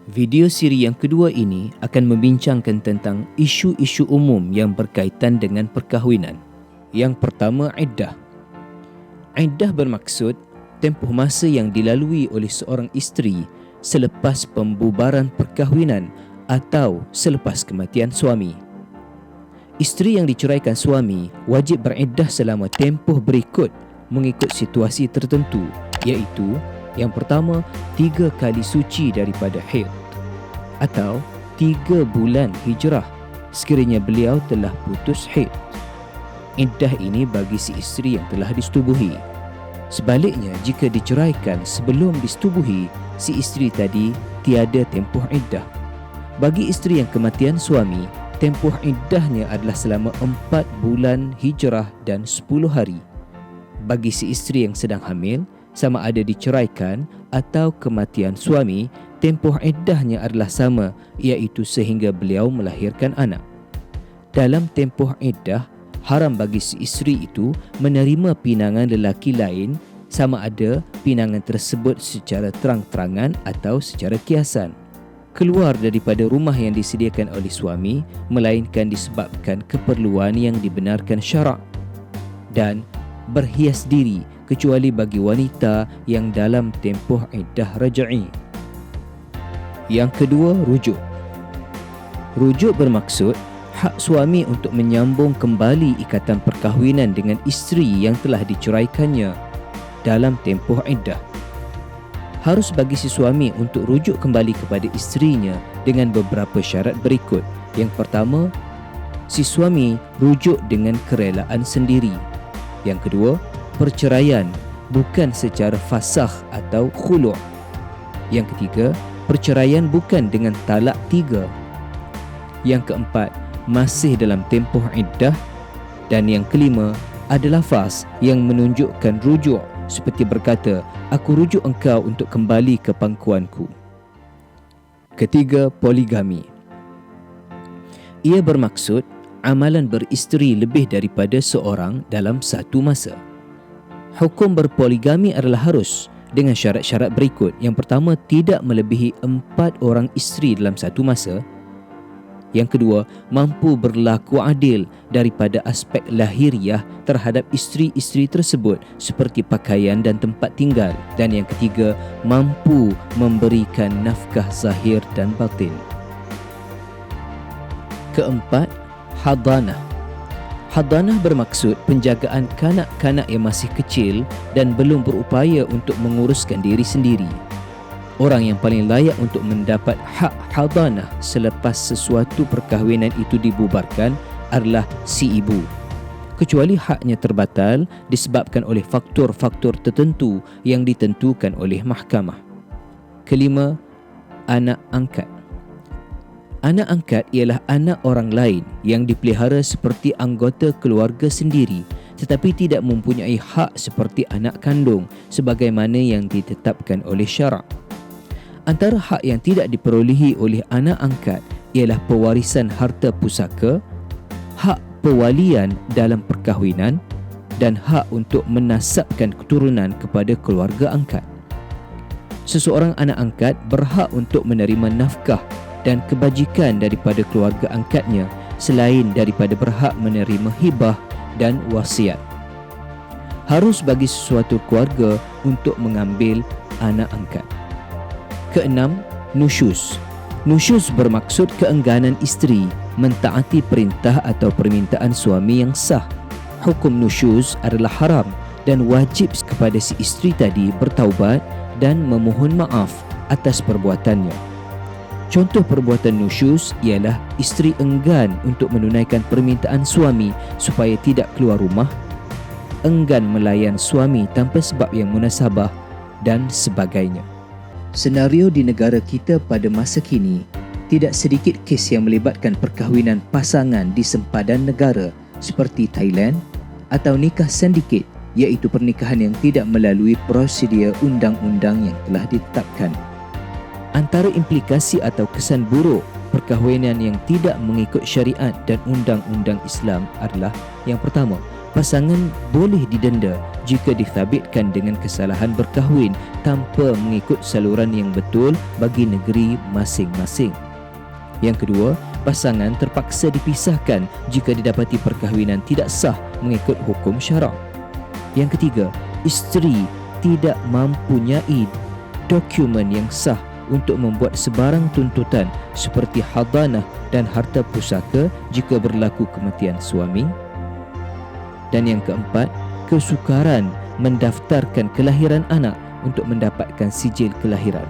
Video siri yang kedua ini akan membincangkan tentang isu-isu umum yang berkaitan dengan perkahwinan. Yang pertama, iddah. Iddah bermaksud tempoh masa yang dilalui oleh seorang isteri selepas pembubaran perkahwinan atau selepas kematian suami. Isteri yang diceraikan suami wajib beriddah selama tempoh berikut mengikut situasi tertentu, iaitu yang pertama, 3 kali suci daripada haid atau 3 bulan hijrah sekiranya beliau telah putus haid. Iddah ini bagi si isteri yang telah disetubuhi. Sebaliknya, jika diceraikan sebelum disetubuhi, si isteri tadi tiada tempoh iddah. Bagi isteri yang kematian suami, tempoh iddahnya adalah selama 4 bulan hijrah dan 10 hari. Bagi si isteri yang sedang hamil, sama ada diceraikan atau kematian suami, tempoh iddahnya adalah sama, iaitu sehingga beliau melahirkan anak. Dalam tempoh iddah, haram bagi si isteri itu menerima pinangan lelaki lain, sama ada pinangan tersebut secara terang-terangan atau secara kiasan. Keluar daripada rumah yang disediakan oleh suami, melainkan disebabkan keperluan yang dibenarkan syarak, dan berhias diri kecuali bagi wanita yang dalam tempoh iddah raj'i. Yang kedua, rujuk. Rujuk bermaksud hak suami untuk menyambung kembali ikatan perkahwinan dengan isteri yang telah diceraikannya dalam tempoh iddah. Harus bagi si suami untuk rujuk kembali kepada isterinya dengan beberapa syarat berikut. Yang pertama, si suami rujuk dengan kerelaan sendiri. Yang kedua, perceraian bukan secara fasakh atau khulu'. Yang ketiga, perceraian bukan dengan talak 3. Yang keempat, masih dalam tempoh iddah. Dan yang kelima, ada lafaz yang menunjukkan rujuk, seperti berkata, "Aku rujuk engkau untuk kembali ke pangkuanku." Ketiga, poligami. Ia bermaksud amalan beristeri lebih daripada seorang dalam satu masa. Hukum berpoligami adalah harus dengan syarat-syarat berikut. Yang pertama, tidak melebihi 4 orang isteri dalam satu masa. Yang kedua, mampu berlaku adil daripada aspek lahiriah terhadap isteri-isteri tersebut seperti pakaian dan tempat tinggal. Dan yang ketiga, mampu memberikan nafkah zahir dan batin. Keempat, hadanah. Hadanah bermaksud penjagaan kanak-kanak yang masih kecil dan belum berupaya untuk menguruskan diri sendiri. Orang yang paling layak untuk mendapat hak hadanah selepas sesuatu perkahwinan itu dibubarkan adalah si ibu, kecuali haknya terbatal disebabkan oleh faktor-faktor tertentu yang ditentukan oleh mahkamah. Kelima, anak angkat. Anak angkat ialah anak orang lain yang dipelihara seperti anggota keluarga sendiri tetapi tidak mempunyai hak seperti anak kandung sebagaimana yang ditetapkan oleh syarak. Antara hak yang tidak diperolehi oleh anak angkat ialah pewarisan harta pusaka, hak pewalian dalam perkahwinan dan hak untuk menasabkan keturunan kepada keluarga angkat. Seseorang anak angkat berhak untuk menerima nafkah dan kebajikan daripada keluarga angkatnya selain daripada berhak menerima hibah dan wasiat. Harus bagi sesuatu keluarga untuk mengambil anak angkat. Keenam, nusyuz. Nusyuz bermaksud keengganan isteri mentaati perintah atau permintaan suami yang sah. Hukum nusyuz adalah haram dan wajib kepada si isteri tadi bertaubat dan memohon maaf atas perbuatannya. Contoh perbuatan nusyuz ialah isteri enggan untuk menunaikan permintaan suami supaya tidak keluar rumah, enggan melayan suami tanpa sebab yang munasabah dan sebagainya. Senario di negara kita pada masa kini, tidak sedikit kes yang melibatkan perkahwinan pasangan di sempadan negara seperti Thailand atau nikah sindiket, iaitu pernikahan yang tidak melalui prosedur undang-undang yang telah ditetapkan. Antara implikasi atau kesan buruk perkahwinan yang tidak mengikut syariat dan undang-undang Islam adalah yang pertama, pasangan boleh didenda jika dithabitkan dengan kesalahan berkahwin tanpa mengikut saluran yang betul bagi negeri masing-masing. Yang kedua, pasangan terpaksa dipisahkan jika didapati perkahwinan tidak sah mengikut hukum syarak. Yang ketiga, isteri tidak mempunyai dokumen yang sah untuk membuat sebarang tuntutan seperti hadanah dan harta pusaka jika berlaku kematian suami. Dan yang keempat, kesukaran mendaftarkan kelahiran anak untuk mendapatkan sijil kelahiran.